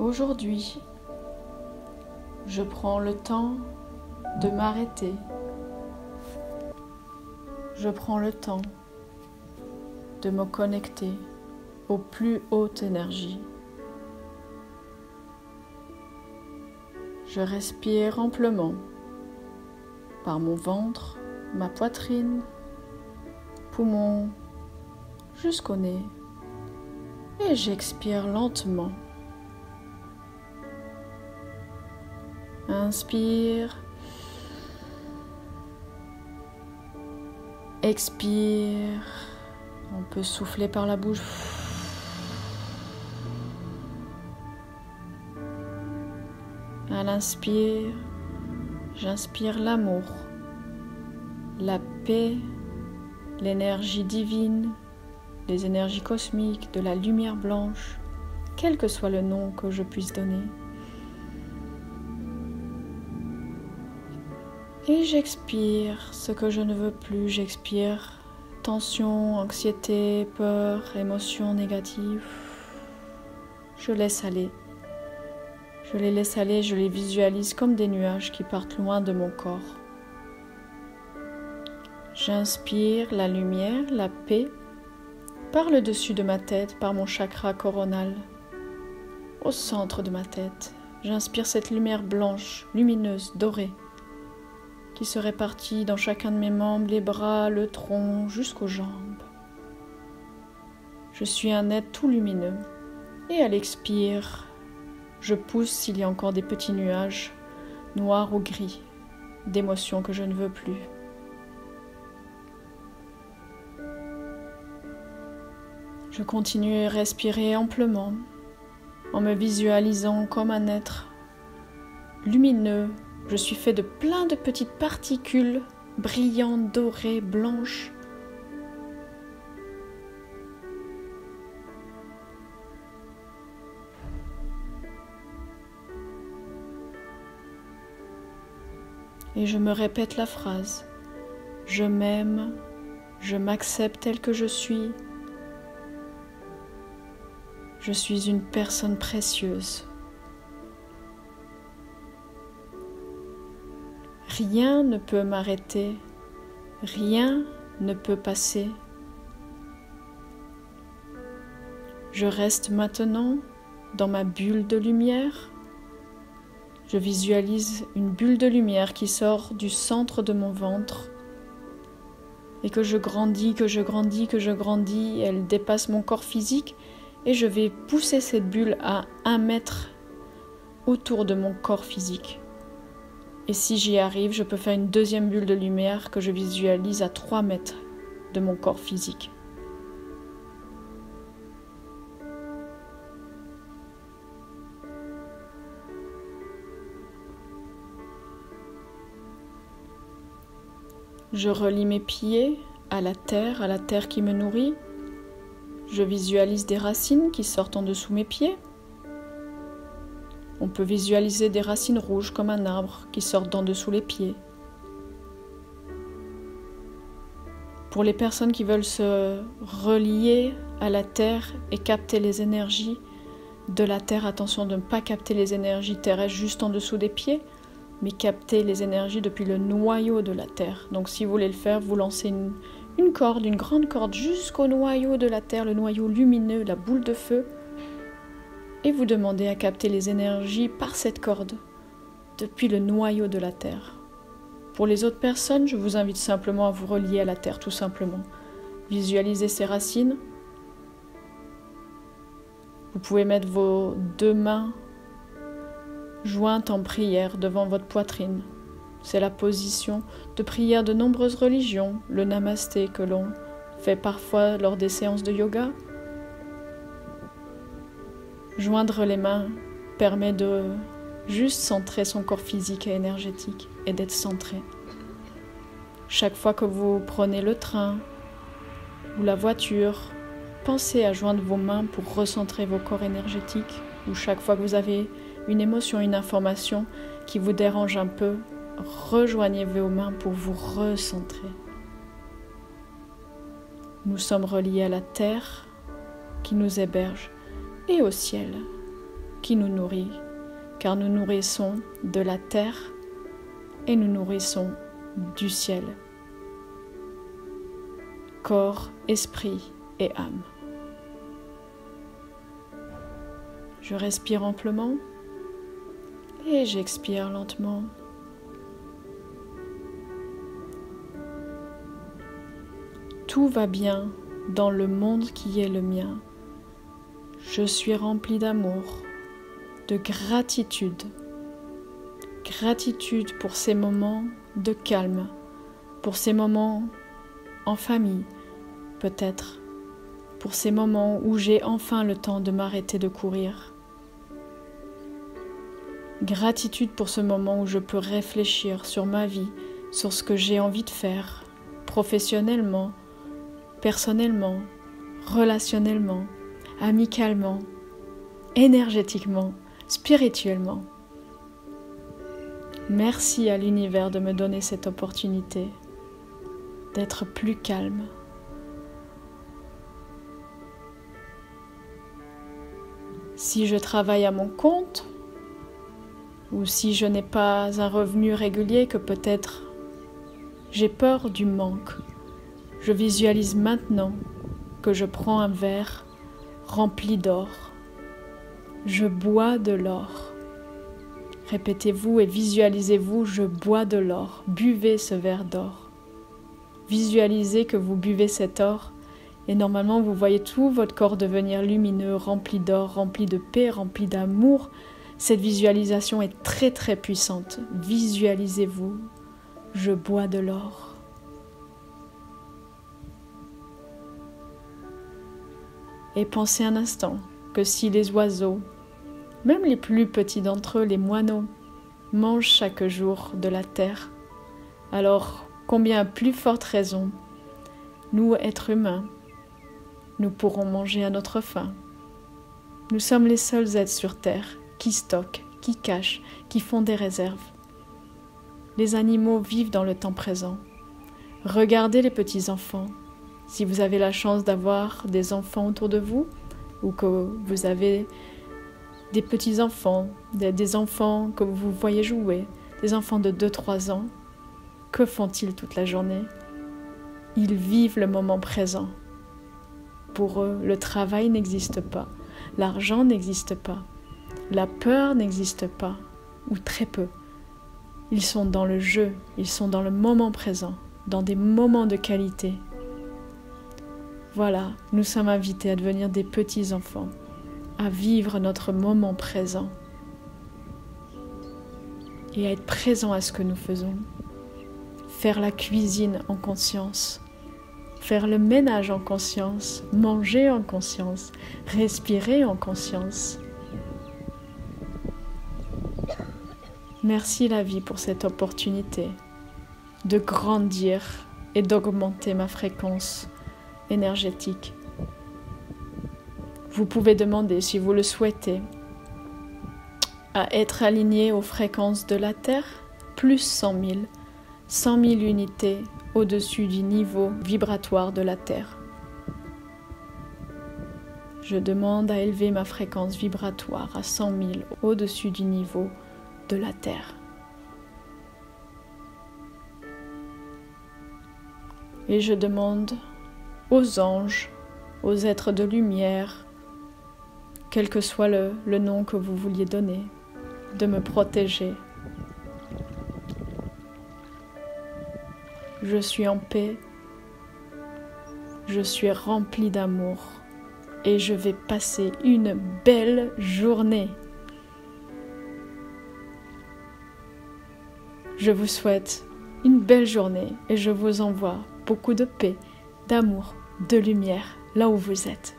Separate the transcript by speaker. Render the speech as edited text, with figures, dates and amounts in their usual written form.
Speaker 1: Aujourd'hui, je prends le temps de m'arrêter. Je prends le temps de me connecter aux plus hautes énergies. Je respire amplement par mon ventre, ma poitrine, poumons jusqu'au nez et j'expire lentement. Inspire, expire, on peut souffler par la bouche. À l'inspire, j'inspire l'amour, la paix, l'énergie divine, les énergies cosmiques, de la lumière blanche, quel que soit le nom que je puisse donner. Et j'expire ce que je ne veux plus, j'expire tension, anxiété, peur, émotions négatives. Je laisse aller. Je les laisse aller, je les visualise comme des nuages qui partent loin de mon corps. J'inspire la lumière, la paix, par le dessus de ma tête, par mon chakra coronal, au centre de ma tête. J'inspire cette lumière blanche, lumineuse, dorée, qui se répartit dans chacun de mes membres, les bras, le tronc, jusqu'aux jambes. Je suis un être tout lumineux. Et à l'expire, je pousse s'il y a encore des petits nuages, noirs ou gris, d'émotions que je ne veux plus. Je continue à respirer amplement, en me visualisant comme un être lumineux. Je suis fait de plein de petites particules brillantes, dorées, blanches. Et je me répète la phrase: je m'aime, je m'accepte tel que je suis. Je suis une personne précieuse. Rien ne peut m'arrêter, rien ne peut passer. Je reste maintenant dans ma bulle de lumière. Je visualise une bulle de lumière qui sort du centre de mon ventre et que je grandis, que je grandis, que je grandis. Elle dépasse mon corps physique et je vais pousser cette bulle à 1 mètre autour de mon corps physique. Et si j'y arrive, je peux faire une deuxième bulle de lumière que je visualise à 3 mètres de mon corps physique. Je relie mes pieds à la terre qui me nourrit. Je visualise des racines qui sortent en dessous mes pieds. On peut visualiser des racines rouges comme un arbre qui sortent d'en dessous les pieds. Pour les personnes qui veulent se relier à la terre et capter les énergies de la terre, attention de ne pas capter les énergies terrestres juste en dessous des pieds, mais capter les énergies depuis le noyau de la terre. Donc si vous voulez le faire, vous lancez une corde, une grande corde jusqu'au noyau de la terre, le noyau lumineux, la boule de feu, et vous demandez à capter les énergies par cette corde depuis le noyau de la terre. Pour les autres personnes, je vous invite simplement à vous relier à la terre, tout simplement. Visualisez ces racines. Vous pouvez mettre vos 2 mains jointes en prière devant votre poitrine. C'est la position de prière de nombreuses religions, le namasté que l'on fait parfois lors des séances de yoga. Joindre les mains permet de juste centrer son corps physique et énergétique et d'être centré. Chaque fois que vous prenez le train ou la voiture, pensez à joindre vos mains pour recentrer vos corps énergétiques, ou chaque fois que vous avez une émotion, une information qui vous dérange un peu, rejoignez vos mains pour vous recentrer. Nous sommes reliés à la terre qui nous héberge et au ciel qui nous nourrit, car nous nourrissons de la terre et nous nourrissons du ciel. Corps, esprit et âme. Je respire amplement et j'expire lentement. Tout va bien dans le monde qui est le mien. Je suis rempli d'amour, de gratitude. Gratitude pour ces moments de calme, pour ces moments en famille, peut-être, pour ces moments où j'ai enfin le temps de m'arrêter de courir. Gratitude pour ce moment où je peux réfléchir sur ma vie, sur ce que j'ai envie de faire, professionnellement, personnellement, relationnellement, amicalement, énergétiquement, spirituellement. Merci à l'univers de me donner cette opportunité d'être plus calme. Si je travaille à mon compte, ou si je n'ai pas un revenu régulier, que peut-être j'ai peur du manque, je visualise maintenant que je prends un verre rempli d'or. Je bois de l'or. Répétez-vous et visualisez-vous, je bois de l'or. Buvez ce verre d'or. Visualisez que vous buvez cet or et normalement vous voyez tout votre corps devenir lumineux, rempli d'or, rempli de paix, rempli d'amour. Cette visualisation est très très puissante. Visualisez-vous, je bois de l'or. Et pensez un instant que si les oiseaux, même les plus petits d'entre eux, les moineaux, mangent chaque jour de la terre, alors combien à plus forte raison, nous, êtres humains, nous pourrons manger à notre faim. Nous sommes les seuls êtres sur terre qui stockent, qui cachent, qui font des réserves. Les animaux vivent dans le temps présent. Regardez les petits-enfants. Si vous avez la chance d'avoir des enfants autour de vous, ou que vous avez des petits-enfants, des enfants que vous voyez jouer, des enfants de 2-3 ans, que font-ils toute la journée? Ils vivent le moment présent. Pour eux, le travail n'existe pas, l'argent n'existe pas, la peur n'existe pas, ou très peu. Ils sont dans le jeu, ils sont dans le moment présent, dans des moments de qualité. Voilà, nous sommes invités à devenir des petits-enfants, à vivre notre moment présent et à être présents à ce que nous faisons. Faire la cuisine en conscience, faire le ménage en conscience, manger en conscience, respirer en conscience. Merci la vie pour cette opportunité de grandir et d'augmenter ma fréquence énergétique. Vous pouvez demander, si vous le souhaitez, à être aligné aux fréquences de la Terre, plus 100 000 unités au-dessus du niveau vibratoire de la Terre. Je demande à élever ma fréquence vibratoire à 100 000 au-dessus du niveau de la Terre. Et je demande aux anges, aux êtres de lumière, quel que soit le nom que vous vouliez donner, de me protéger. Je suis en paix, je suis rempli d'amour et je vais passer une belle journée. Je vous souhaite une belle journée et je vous envoie beaucoup de paix, d'amour, de lumière là où vous êtes.